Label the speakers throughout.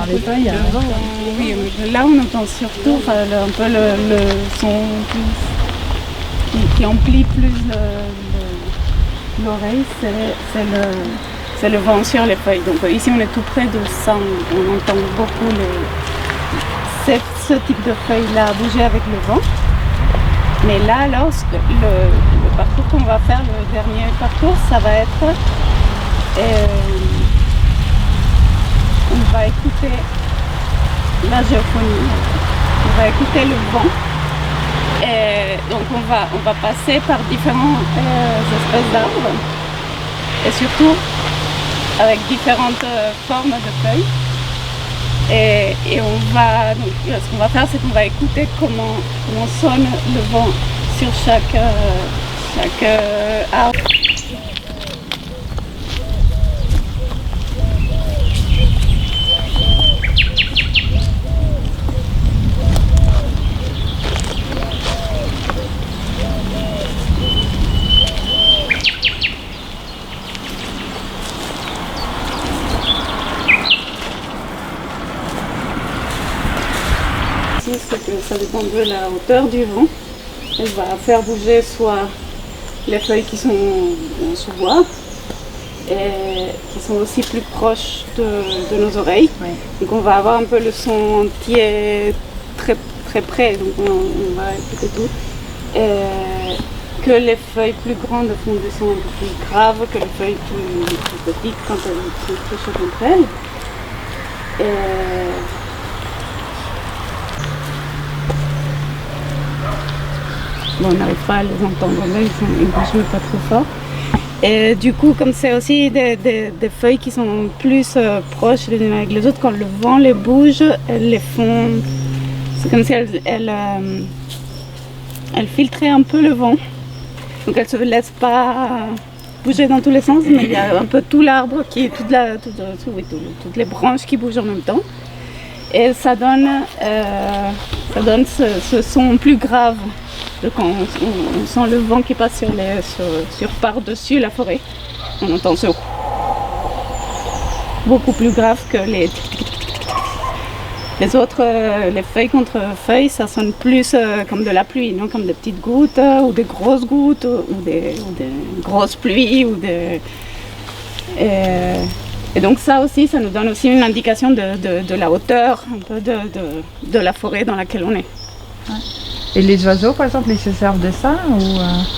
Speaker 1: les feuilles.
Speaker 2: Oui, là on entend surtout un peu le son qui emplit plus l'oreille, c'est le vent sur les feuilles. Donc ici on est tout près de ça, on entend beaucoup ce type de feuilles-là bouger avec le vent. Mais là alors, le parcours qu'on va faire, le dernier parcours, ça va être... on va écouter la géophonie, on va écouter le vent. Et donc on va passer par différentes espèces d'arbres et surtout avec différentes formes de feuilles. Et donc, ce qu'on va faire, c'est qu'on va écouter comment sonne le vent sur chaque arbre. C'est que ça dépend de la hauteur du vent. Elle va faire bouger soit les feuilles qui sont en sous-bois et qui sont aussi plus proches de nos oreilles. Oui. Donc on va avoir un peu le son entier très, très près, donc on va écouter tout. Et que les feuilles plus grandes font des sons un peu plus graves que les feuilles plus petites quand elles sont touchées entre elles. Bon, on n'arrive pas à les entendre là, ils bougent pas trop fort. Et du coup, comme c'est aussi des feuilles qui sont plus proches les unes avec les autres, quand le vent les bouge, elles les font... C'est comme si elles filtraient un peu le vent. Donc elles ne se laissent pas bouger dans tous les sens, mais il y a un peu tout l'arbre, toutes les branches qui bougent en même temps. Et ça donne ce son plus grave. Donc quand on sent le vent qui passe sur par-dessus la forêt, on entend ce beaucoup plus grave que les autres, les feuilles contre feuilles, ça sonne plus comme de la pluie, non comme des petites gouttes ou des grosses gouttes ou des grosses pluies et donc ça aussi, ça nous donne aussi une indication de la hauteur un peu de la forêt dans laquelle on est.
Speaker 1: Ouais. Et les oiseaux, par exemple, ils se servent de ça ou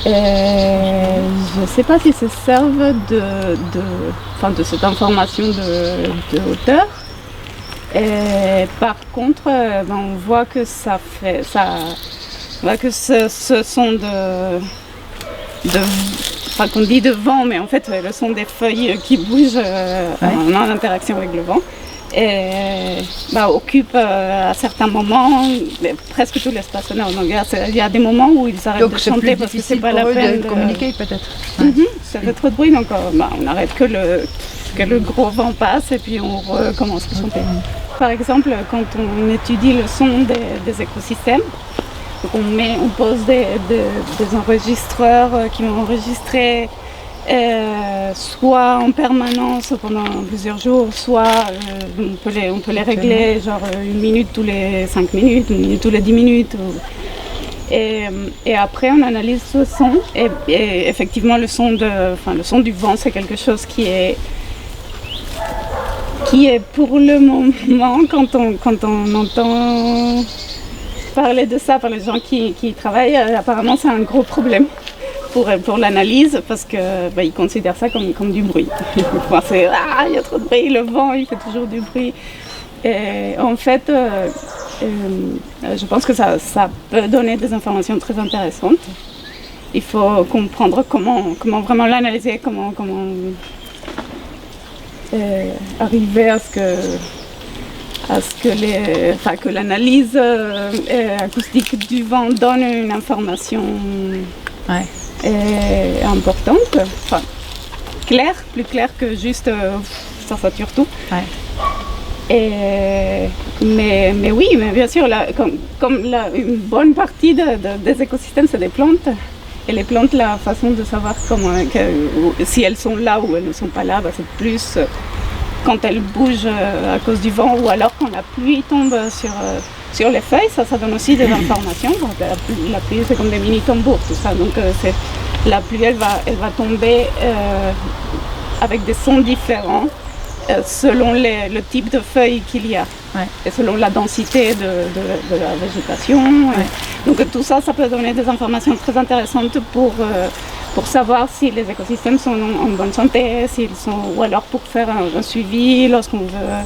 Speaker 2: je ne sais pas s'ils se servent de cette information de hauteur. Et par contre, on voit que ce son qu'on dit de vent, mais en fait le son des feuilles qui bougent en interaction avec le vent. Et occupe à certains moments presque tout l'espace sonore. Donc il y a des moments où ils arrêtent de chanter parce que c'est pas la peine
Speaker 1: de communiquer peut-être.
Speaker 2: Ça fait trop de bruit, donc on arrête que le gros vent passe et puis on recommence à chanter. Par exemple, quand on étudie le son des écosystèmes, donc on pose des enregistreurs qui vont enregistrer soit en permanence pendant plusieurs jours, soit on peut les régler genre une minute tous les 5 minutes, une minute tous les 10 minutes. Et après on analyse ce son et effectivement le son du vent, c'est quelque chose qui est pour le moment, quand on entend parler de ça par les gens qui travaillent, apparemment c'est un gros problème pour l'analyse, parce qu'ils considèrent ça comme du bruit. Ils pensent il y a trop de bruit, le vent il fait toujours du bruit. Et en fait, je pense que ça peut donner des informations très intéressantes. Il faut comprendre comment vraiment l'analyser, comment arriver à ce que l'analyse acoustique du vent donne une information importante, claire, plus claire que juste ça sature tout. Ouais. Mais oui, mais bien sûr, une bonne partie des écosystèmes, c'est des plantes. Et les plantes, la façon de savoir si elles sont là ou elles ne sont pas là, c'est plus quand elles bougent à cause du vent ou alors quand la pluie tombe sur les feuilles, ça donne aussi des informations. Donc, la pluie, c'est comme des mini tambours, tout ça. Donc la pluie, elle va tomber avec des sons différents selon le type de feuilles qu'il y a.
Speaker 1: Ouais.
Speaker 2: Et selon la densité de la végétation.
Speaker 1: Ouais.
Speaker 2: Donc tout ça, ça peut donner des informations très intéressantes pour savoir si les écosystèmes sont en bonne santé, ou alors pour faire un suivi lorsqu'on veut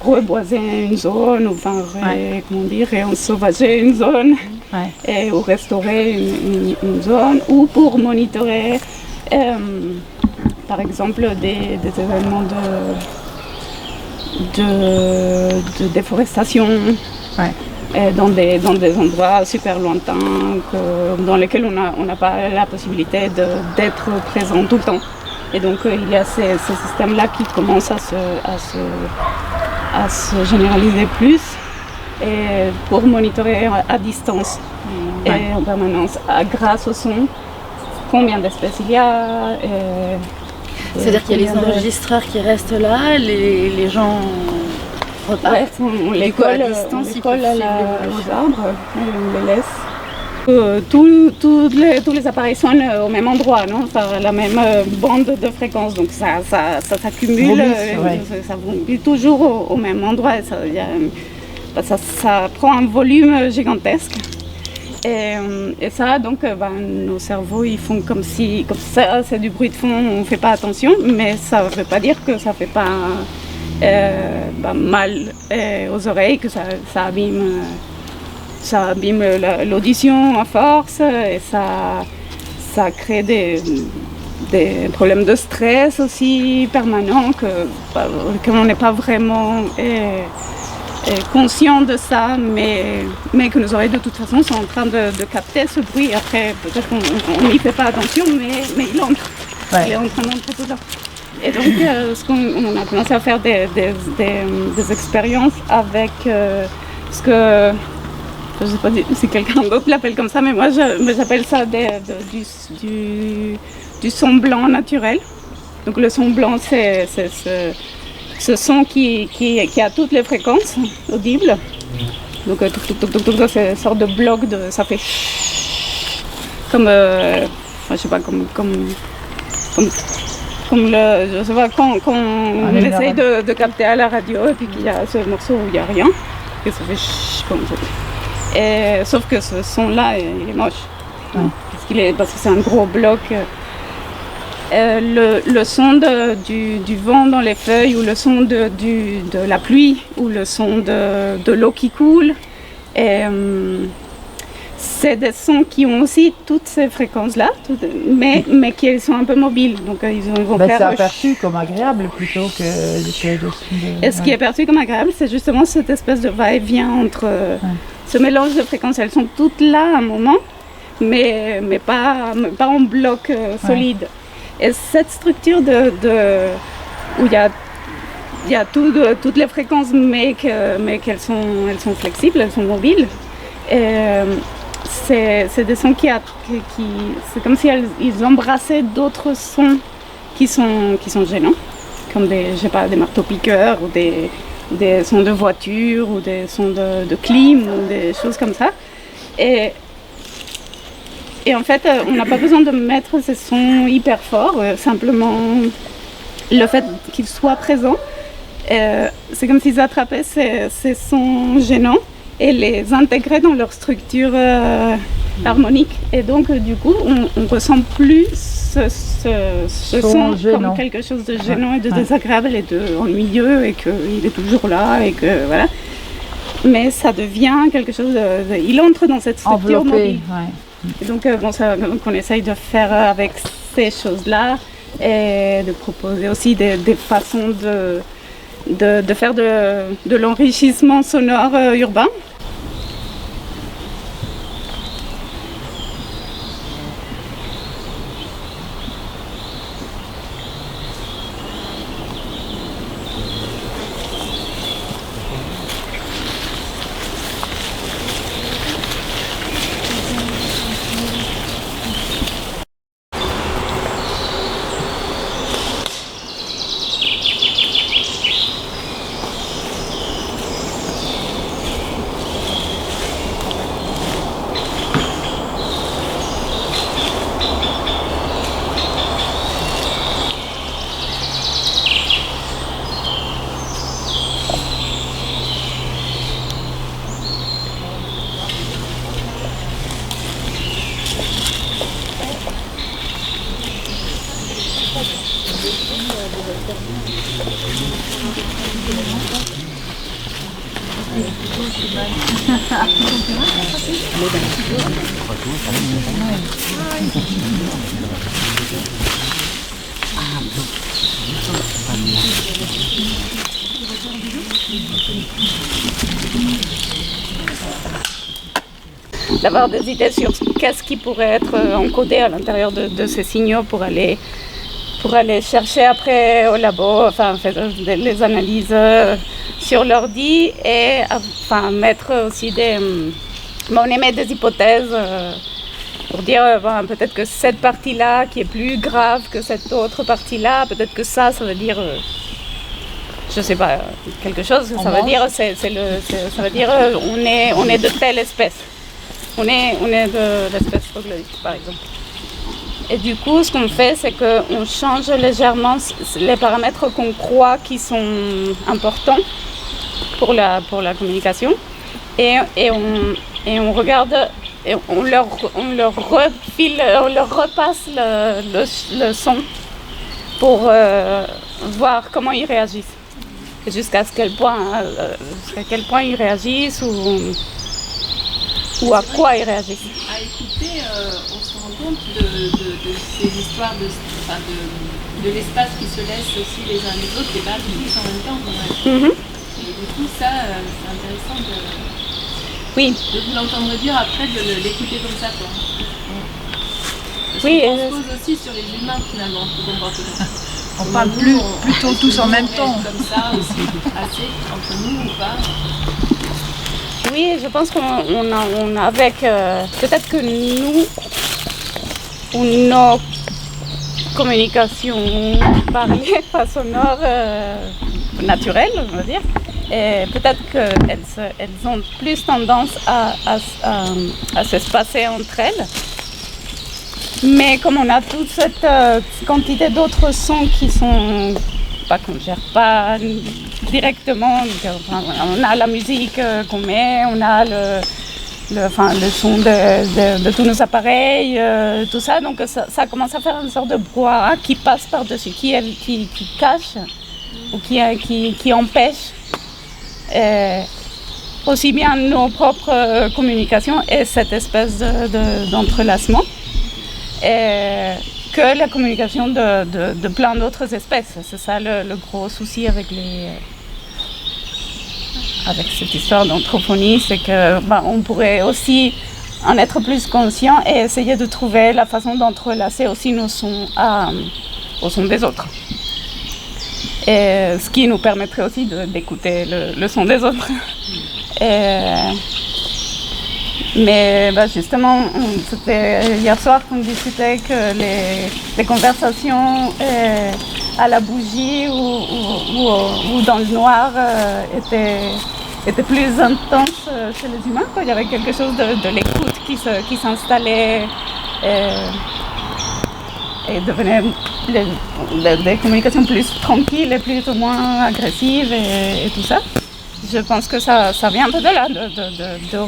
Speaker 2: reboiser une zone, ou enfin, réensauvager une zone, ou restaurer une zone, ou pour monitorer par exemple des événements de déforestation dans des endroits super lointains dans lesquels on n'a pas la possibilité d'être présent tout le temps. Et donc il y a ces systèmes-là qui commencent à se généraliser plus et pour monitorer à distance et en permanence grâce au son, combien d'espèces il y a.
Speaker 3: C'est-à-dire qu'il y a les enregistreurs qui restent là, les gens repartent,
Speaker 2: on les colle à distance, aux arbres, on les laisse. Tous les appareils sonnent au même endroit, non, enfin, la même bande de fréquence, donc ça s'accumule, ça vomit toujours au même endroit, ça prend un volume gigantesque. Et ça, donc, nos cerveaux, ils font comme ça, c'est du bruit de fond, on ne fait pas attention, mais ça ne veut pas dire que ça ne fait pas mal aux oreilles, que ça abîme l'audition à force, et ça crée des problèmes de stress aussi permanents, qu'on n'est pas vraiment conscient de ça, mais que nos oreilles de toute façon sont en train de capter ce bruit. Après, peut-être qu'on n'y fait pas attention, mais il entre. Il est en train d'entrer tout là. Et donc, on a commencé à faire des expériences avec ce que, je ne sais pas si quelqu'un d'autre l'appelle comme ça, mais moi j'appelle ça du son blanc naturel. Donc le son blanc, c'est ce son qui a toutes les fréquences audibles. Donc c'est une sorte de bloc, ça fait comme, je sais pas, je sais pas, quand on essaye de capter à la radio et puis qu'il y a ce morceau où il n'y a rien, que ça fait comme ça. Et, sauf que ce son-là, il est moche. Parce que c'est un gros bloc. Le son du vent dans les feuilles, ou le son de la pluie, ou le son de l'eau qui coule, c'est des sons qui ont aussi toutes ces fréquences-là, mais qui sont un peu mobiles. Donc ils vont faire.
Speaker 1: C'est perçu comme agréable plutôt que le son de...
Speaker 2: Et ce qui est perçu comme agréable, c'est justement cette espèce de va-et-vient entre ce mélange de fréquences. Elles sont toutes là à un moment, mais pas en bloc solide. Et cette structure où il y a toutes les fréquences, mais qu'elles sont flexibles, elles sont mobiles. C'est des sons c'est comme si ils embrassaient d'autres sons qui sont gênants, comme des marteaux-piqueurs, ou des sons de voiture, ou des sons de clim, ou des choses comme ça. Et en fait, on n'a pas besoin de mettre ces sons hyper forts, simplement le fait qu'ils soient présents, c'est comme s'ils attrapaient ces sons gênants et les intégraient dans leur structure harmonique. Et donc, du coup, on ressent plus ce son comme quelque chose de gênant et de désagréable et d'ennuyeux, et qu'il est toujours là, et que voilà. Mais ça devient quelque chose il entre dans cette structure mobile. Et donc, on essaye de faire avec ces choses-là, et de proposer aussi des façons de faire de l'enrichissement sonore urbain. D'avoir des idées sur qu'est-ce qui pourrait être encodé à l'intérieur de ces signaux pour aller chercher après au labo, enfin faire les analyses sur l'ordi et enfin mettre aussi on émet des hypothèses pour dire peut-être que cette partie-là qui est plus grave que cette autre partie-là, peut-être que ça veut dire je sais pas quelque chose, ça veut dire ça veut dire on est de telle espèce. On est de l'espèce troglodyte, par exemple. Et du coup, ce qu'on fait, c'est qu'on change légèrement les paramètres qu'on croit qui sont importants pour la communication. Et on regarde, et on leur repasse le son pour voir comment ils réagissent. Et jusqu'à quel point ils réagissent ou à quoi ils réagissent.
Speaker 3: À écouter, on se rend compte de ces histoires de l'espace qui se laisse aussi les uns les autres et pas tous en même temps. Et du coup, ça, c'est intéressant de vous l'entendre dire après, de l'écouter comme ça. Quoi.
Speaker 2: Oui,
Speaker 3: on se pose aussi sur les humains finalement, le comportement.
Speaker 1: On parle plutôt tous en même temps.
Speaker 3: Comme ça aussi, assez entre nous ou pas.
Speaker 2: Oui, je pense qu'on a avec... peut-être que nous, ou nos communications parlées, pas sonores, naturelles, on va dire, et peut-être qu'elles ont plus tendance à s'espacer entre elles. Mais comme on a toute cette quantité d'autres sons qui sont... qu'on ne gère pas directement, on a la musique qu'on met, on a le son de tous nos appareils, tout ça, donc ça commence à faire une sorte de brouhaha qui passe par-dessus, qui cache ou qui empêche aussi bien nos propres communications et cette espèce d'entrelacement. Que la communication de plein d'autres espèces. C'est ça le gros souci avec cette histoire d'anthrophonie, c'est que on pourrait aussi en être plus conscient et essayer de trouver la façon d'entrelacer aussi nos sons aux sons des autres. Et ce qui nous permettrait aussi d'écouter le son des autres. Mais justement, c'était hier soir qu'on discutait que les conversations à la bougie ou dans le noir étaient plus intenses chez les humains. Il y avait quelque chose de l'écoute qui s'installait et devenait des communications plus tranquilles et plus ou moins agressives et tout ça. Je pense que ça vient un peu de là, de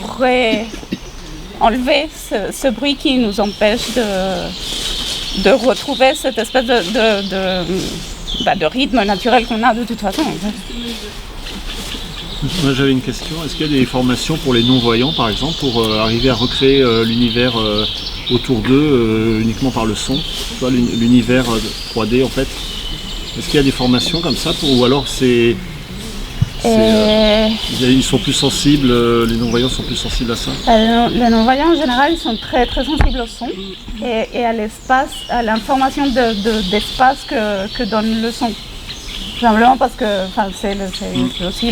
Speaker 2: enlever ce bruit qui nous empêche de retrouver cette espèce de rythme naturel qu'on a de toute façon.
Speaker 4: Moi j'avais une question, est-ce qu'il y a des formations pour les non-voyants par exemple pour arriver à recréer l'univers autour d'eux uniquement par le son, tu vois, l'univers 3D en fait? Est-ce qu'il y a des formations comme ça ou alors ils sont plus sensibles, les non-voyants sont plus sensibles à ça?
Speaker 2: Les non-voyants en général ils sont très très sensibles au son et à l'espace, à l'information d'espace que donne le son. Simplement parce que c'est aussi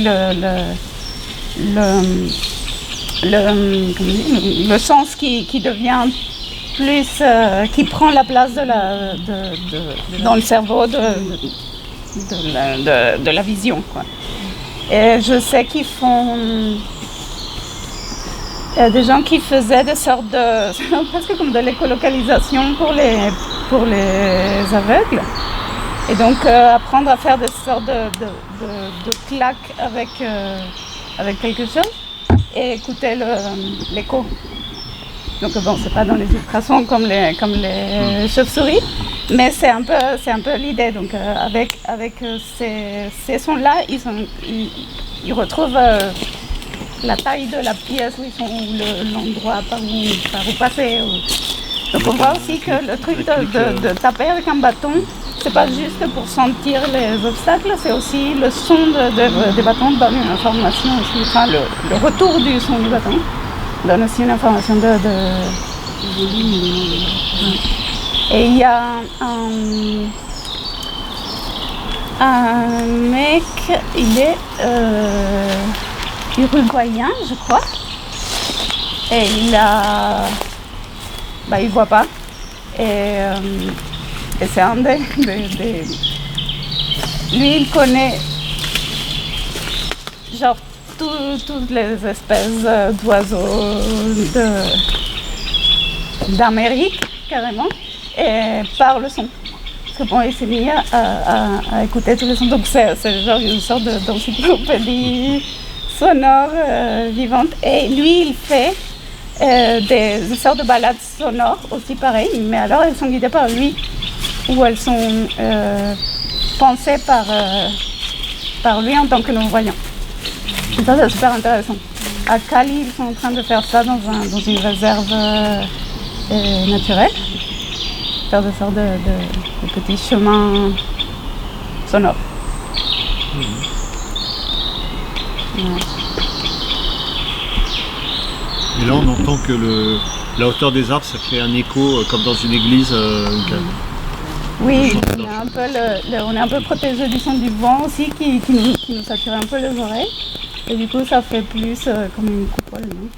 Speaker 2: le sens qui devient plus, qui prend la place dans le cerveau de la vision, quoi. Et je sais qu'ils font... Il y a des gens qui faisaient des sortes presque comme de l'écolocalisation pour les aveugles. Et donc apprendre à faire des sortes de claques avec quelque chose et écouter l'écho. Donc bon, c'est pas dans les ultrasons comme les chauves-souris, mais c'est un peu l'idée. Donc avec ces sons-là, ils retrouvent la taille de la pièce où ils sont, ou l'endroit par où passer. Donc on voit aussi que le truc de taper avec un bâton, c'est pas juste pour sentir les obstacles, c'est aussi le son des bâtons donne une information aussi, enfin le retour du son du bâton donne aussi une information de volume. Et il y a un mec, il est uruguayen, je crois, et il voit pas, et c'est un des... Lui, il connaît genre toutes les espèces d'oiseaux d'Amérique, carrément, et par le son. Parce que bon, il s'est mis à écouter tous les sons, donc c'est genre une sorte d'encyclopédie sonore vivante. Et lui, il fait des sortes de balades sonores aussi pareilles, mais alors elles sont guidées par lui, ou elles sont pensées par lui en tant que non-voyant. Et ça, c'est super intéressant. À Cali, ils sont en train de faire ça dans une réserve naturelle, faire des sortes de petits chemins sonores. Ouais.
Speaker 4: Et là, on entend que la hauteur des arbres, ça fait un écho comme dans une église.
Speaker 2: Oui, on est un peu protégé du son du vent aussi qui nous sature un peu les oreilles. Et du coup, ça fait plus comme une coupole, non ?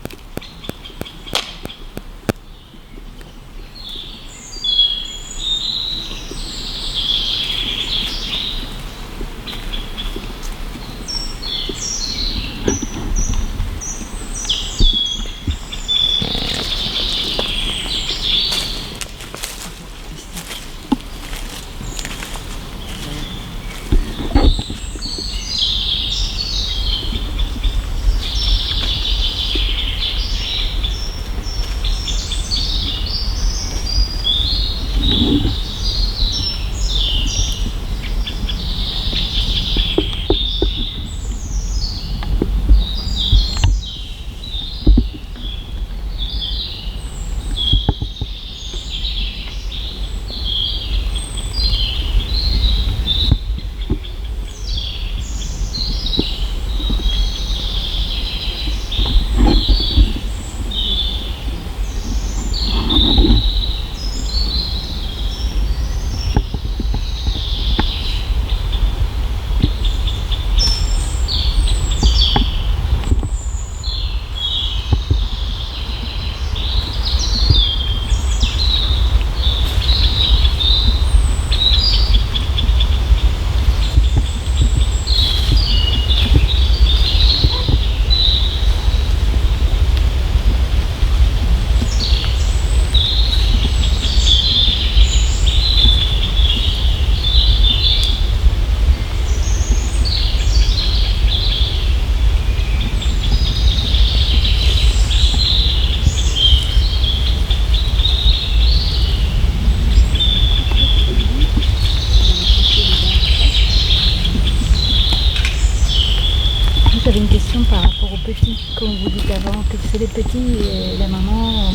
Speaker 5: J'avais une question par rapport aux petits, comme vous dites avant, que c'est les petits et la maman,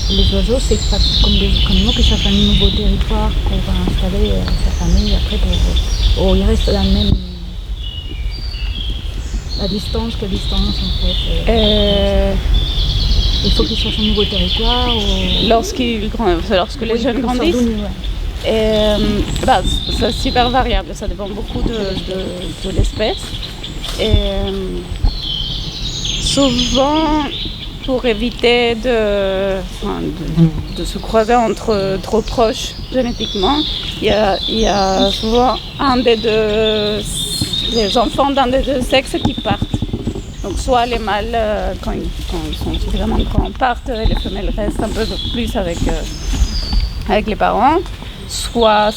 Speaker 5: les oiseaux, c'est pas comme nous que chaque un nouveau territoire pour installer sa famille après ils restent dans la même la distance, quelle distance en fait il faut qu'ils cherchent un nouveau territoire
Speaker 2: lorsque les jeunes grandissent. C'est super variable, ça dépend beaucoup de l'espèce. Et souvent, pour éviter de se croiser entre trop proches génétiquement, il y a souvent les enfants d'un des deux sexes qui partent. Donc soit les mâles, quand ils sont suffisamment grands, partent et les femelles restent un peu plus avec les parents. Soit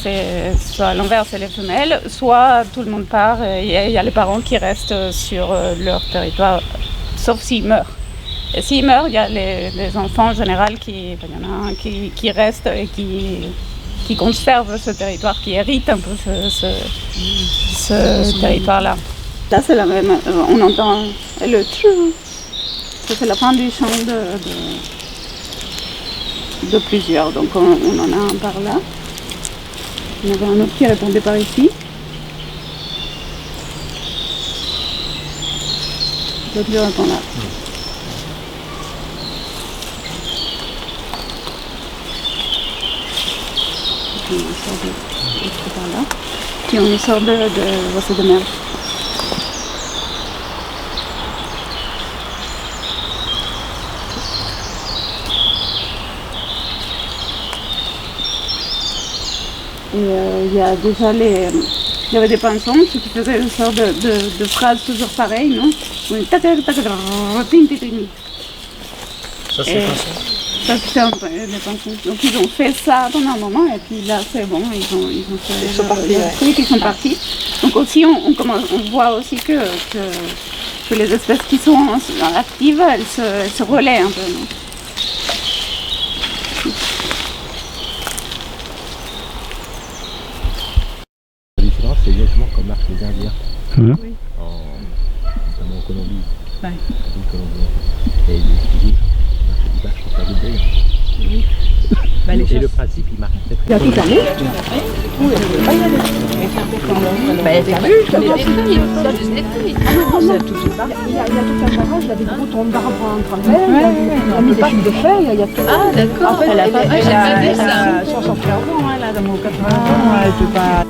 Speaker 2: à l'inverse, c'est les femelles, soit tout le monde part et il y a les parents qui restent sur leur territoire, sauf s'ils meurent. Et s'ils meurent, il y a les enfants en général il y en a un qui reste et qui conserve ce territoire, qui hérite un peu ce territoire-là. Là, c'est la même, on entend le trou. Ça, c'est la fin du chant de plusieurs. Donc, on en a un par là. On avait un autre qui répondait par ici. L'autre qui répond là. Puis on sort de par là. Puis on sort de Rosset de Mer. Il y a déjà il y avait des pinsons qui faisaient une sorte de phrase toujours pareille, non?
Speaker 4: Ça, c'est
Speaker 2: Et-
Speaker 4: pinson.
Speaker 2: Ça, c'était un peu les pinsons. Donc ils ont fait ça pendant un moment et puis là c'est bon, ils ont fait
Speaker 1: Ils sont partis,
Speaker 2: leur
Speaker 1: ouais.
Speaker 2: truc, ils sont partis. Donc aussi on voit aussi que les espèces qui sont actives, elles se relaient un peu, non?
Speaker 6: La différence, c'est exactement comme marchent les Indiens,
Speaker 4: Hein
Speaker 6: notamment en Colombie.
Speaker 2: Ouais.
Speaker 6: En Colombie. Et ils bougent, ils marchent pour faire du bruit. Et le principe, il marche très très bien.
Speaker 5: Il y a tout un barrage, il y a des gros troncs d'arbres en travers, il y a mis des fils de fer, il y a tout.
Speaker 3: Ah, d'accord.
Speaker 5: En fait,
Speaker 3: J'ai pas vu ça.
Speaker 5: 60 ans, là, dans mon 80 ans, elle peut pas...